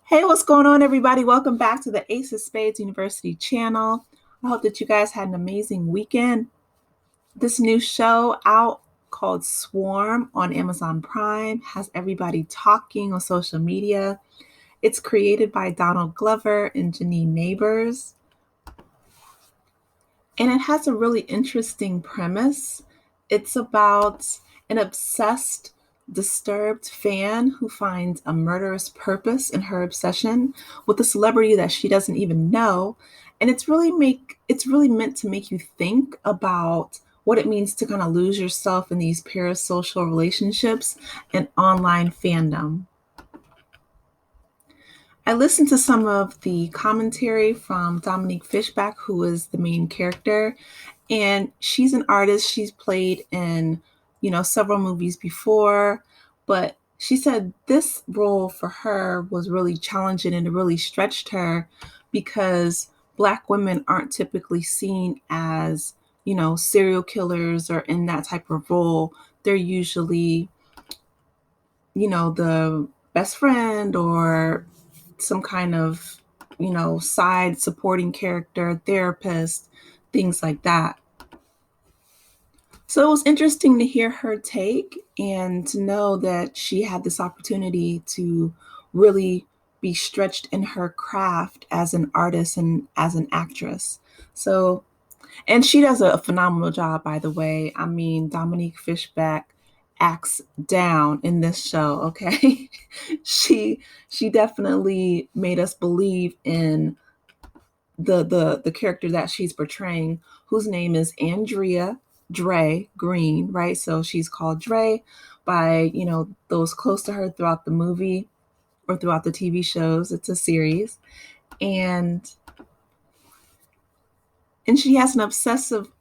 Hey, what's going on, everybody? Welcome back to the Ace of Spades University channel. I hope that you guys had an amazing weekend. This new show out called Swarm on Amazon Prime has everybody talking on social media. It's created by Donald Glover and Janine Neighbors, and it has a really interesting premise. It's about an obsessed, disturbed fan who finds a murderous purpose in her obsession with a celebrity that she doesn't even know. And it's really meant to make you think about what it means to kind of lose yourself in these parasocial relationships and online fandom. I listened to some of the commentary from Dominque Fishback, who is the main character, and she's an artist. She's played in, several movies before, but she said this role for her was really challenging and it really stretched her because Black women aren't typically seen as, serial killers or in that type of role. They're usually, the best friend or some kind of, side supporting character, therapist, things like that. So it was interesting to hear her take and to know that she had this opportunity to really be stretched in her craft as an artist and as an actress. So, and she does a phenomenal job, by the way. I mean, Dominque Fishback acts down in this show, okay? she she definitely made us believe in the character that she's portraying, whose name is Andrea Dre Greene, right? So she's called Dre by, those close to her throughout the movie or throughout the TV shows. It's a series. And she has an obsessive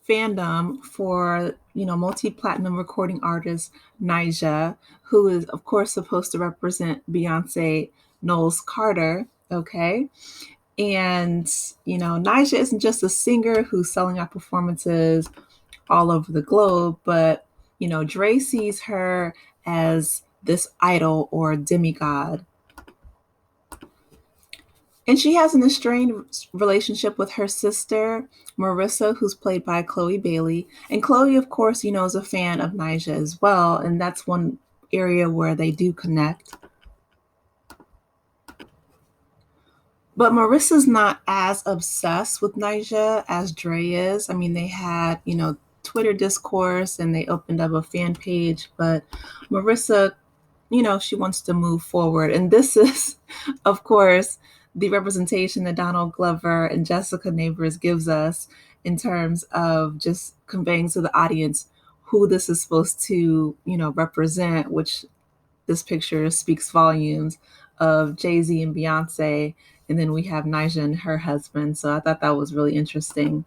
fandom for, multi-platinum recording artist Nyjah, who is of course supposed to represent Beyonce Knowles Carter, okay? And, Nyjah isn't just a singer who's selling out performances all over the globe, but, Dre sees her as this idol or demigod. And she has an estranged relationship with her sister, Marissa, who's played by Chloe Bailey. And Chloe, of course, is a fan of Nyjah as well. And that's one area where they do connect. But Marissa's not as obsessed with Nyjah as Dre is. I mean, they had, Twitter discourse and they opened up a fan page, but Marissa, she wants to move forward. And this is, of course, the representation that Donald Glover and Jessica Neighbors gives us in terms of just conveying to the audience who this is supposed to, represent, which this picture speaks volumes of Jay-Z and Beyonce. And then we have Nyjah and her husband. So I thought that was really interesting.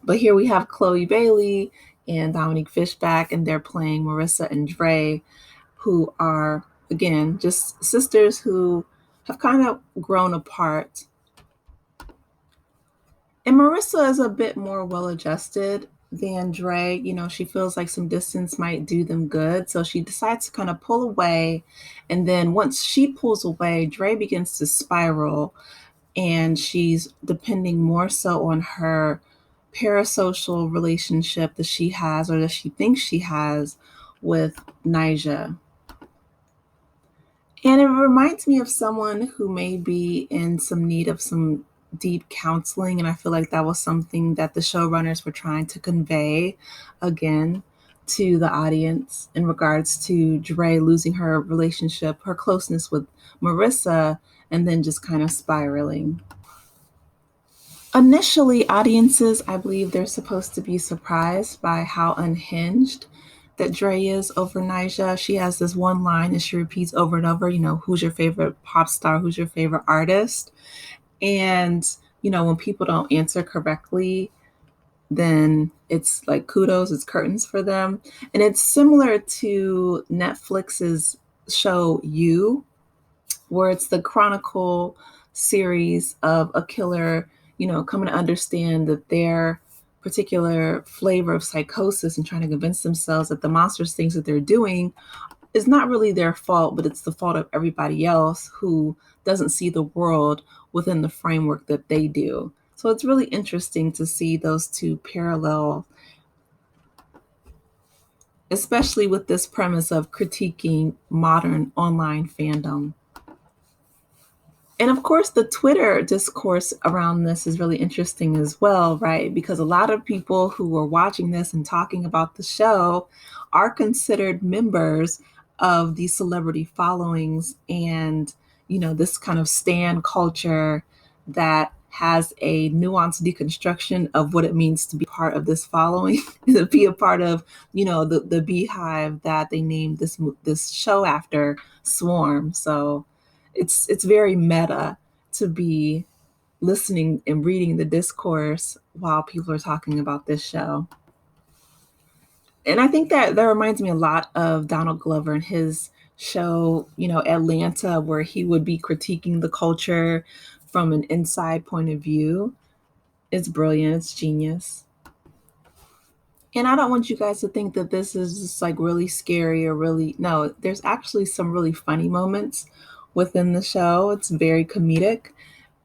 But here we have Chloe Bailey and Dominque Fishback, and they're playing Marissa and Dre, who are, again, just sisters who have kind of grown apart. And Marissa is a bit more well adjusted than Dre. She feels like some distance might do them good. So she decides to kind of pull away. And then once she pulls away, Dre begins to spiral. And she's depending more so on her parasocial relationship that she has or that she thinks she has with Nyjah. And it reminds me of someone who may be in some need of some deep counseling. And I feel like that was something that the showrunners were trying to convey again to the audience in regards to Dre losing her relationship, her closeness with Marissa, and then just kind of spiraling. Initially, audiences, I believe they're supposed to be surprised by how unhinged that Dre is over Nyjah. She has this one line that she repeats over and over, who's your favorite pop star? Who's your favorite artist? And, when people don't answer correctly, then it's like kudos, it's curtains for them. And it's similar to Netflix's show You, where it's the chronicle series of a killer, coming to understand that their particular flavor of psychosis and trying to convince themselves that the monstrous things that they're doing it's not really their fault, but it's the fault of everybody else who doesn't see the world within the framework that they do. So it's really interesting to see those two parallel, especially with this premise of critiquing modern online fandom. And of course, the Twitter discourse around this is really interesting as well, right? Because a lot of people who are watching this and talking about the show are considered members of these celebrity followings and, this kind of stan culture that has a nuanced deconstruction of what it means to be part of this following, to be a part of, the beehive that they named this show after, Swarm. So it's very meta to be listening and reading the discourse while people are talking about this show. And I think that reminds me a lot of Donald Glover and his show, Atlanta, where he would be critiquing the culture from an inside point of view. It's brilliant, it's genius. And I don't want you guys to think that this is just like really scary or really, no, there's actually some really funny moments within the show. It's very comedic.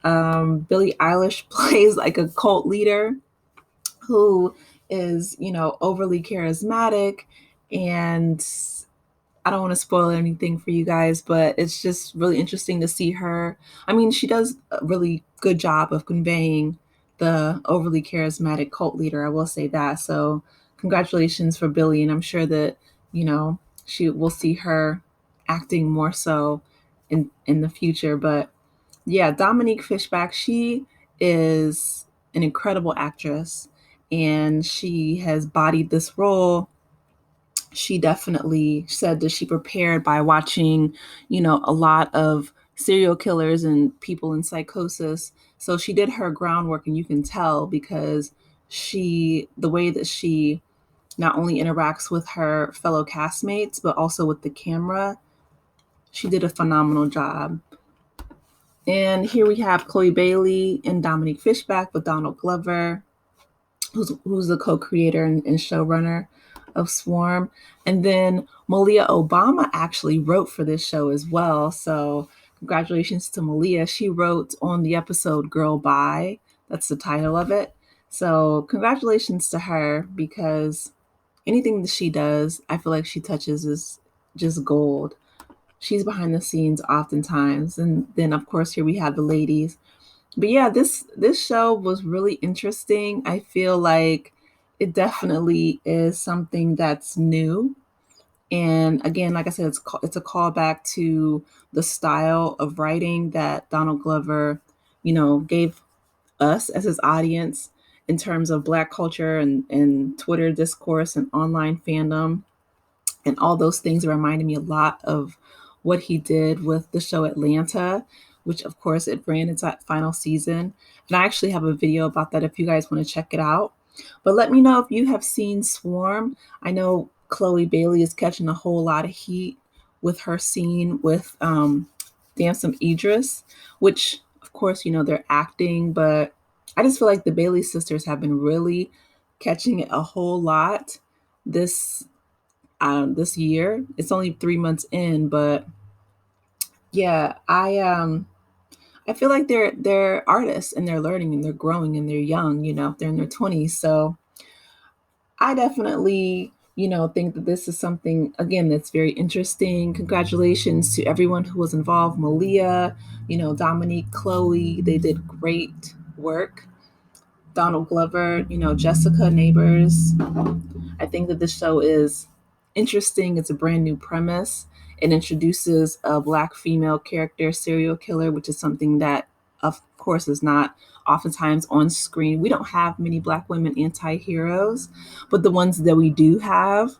Bille Eilish plays like a cult leader who is, overly charismatic. And I don't want to spoil anything for you guys, but it's just really interesting to see her. I mean, she does a really good job of conveying the overly charismatic cult leader. I will say that. So congratulations for Billy. And I'm sure that, she will see her acting more so in the future. But yeah, Dominique Fishback, she is an incredible actress and she has bodied this role. She definitely said that she prepared by watching, a lot of serial killers and people in psychosis. So she did her groundwork, and you can tell because the way that she not only interacts with her fellow castmates, but also with the camera, she did a phenomenal job. And here we have Chloe Bailey and Dominique Fishback with Donald Glover, who's the co-creator and showrunner of Swarm. And then Malia Obama actually wrote for this show as well. So congratulations to Malia. She wrote on the episode Girl Bye. That's the title of it. So congratulations to her, because anything that she does, I feel like she touches is just gold. She's behind the scenes oftentimes. And then of course here we have the ladies. But yeah, this show was really interesting. I feel like it definitely is something that's new. And again, like I said, it's a callback to the style of writing that Donald Glover, gave us as his audience in terms of Black culture and Twitter discourse and online fandom. And all those things reminded me a lot of what he did with the show Atlanta, which of course it ran its final season. And I actually have a video about that if you guys want to check it out. But let me know if you have seen Swarm. I know Chloe Bailey is catching a whole lot of heat with her scene with Damson Idris, which of course, they're acting, but I just feel like the Bailey sisters have been really catching it a whole lot this year. It's only 3 months in, but yeah, I feel like they're artists and they're learning and they're growing and they're young, they're in their 20s. So I definitely, think that this is something, again, that's very interesting. Congratulations to everyone who was involved. Malia, Dominique, Chloe, they did great work. Donald Glover, Jessica Neighbors. I think that this show is interesting. It's a brand new premise. It introduces a Black female character, serial killer, which is something that, of course, is not oftentimes on screen. We don't have many Black women anti-heroes, but the ones that we do have,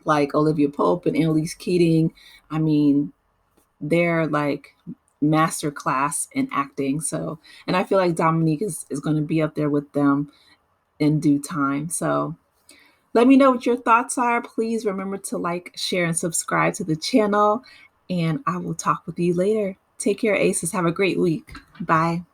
like Olivia Pope and Annalise Keating, I mean, they're like masterclass in acting. So, and I feel like Dominique is going to be up there with them in due time. So let me know what your thoughts are. Please remember to like, share, and subscribe to the channel. And I will talk with you later. Take care, Aces. Have a great week. Bye.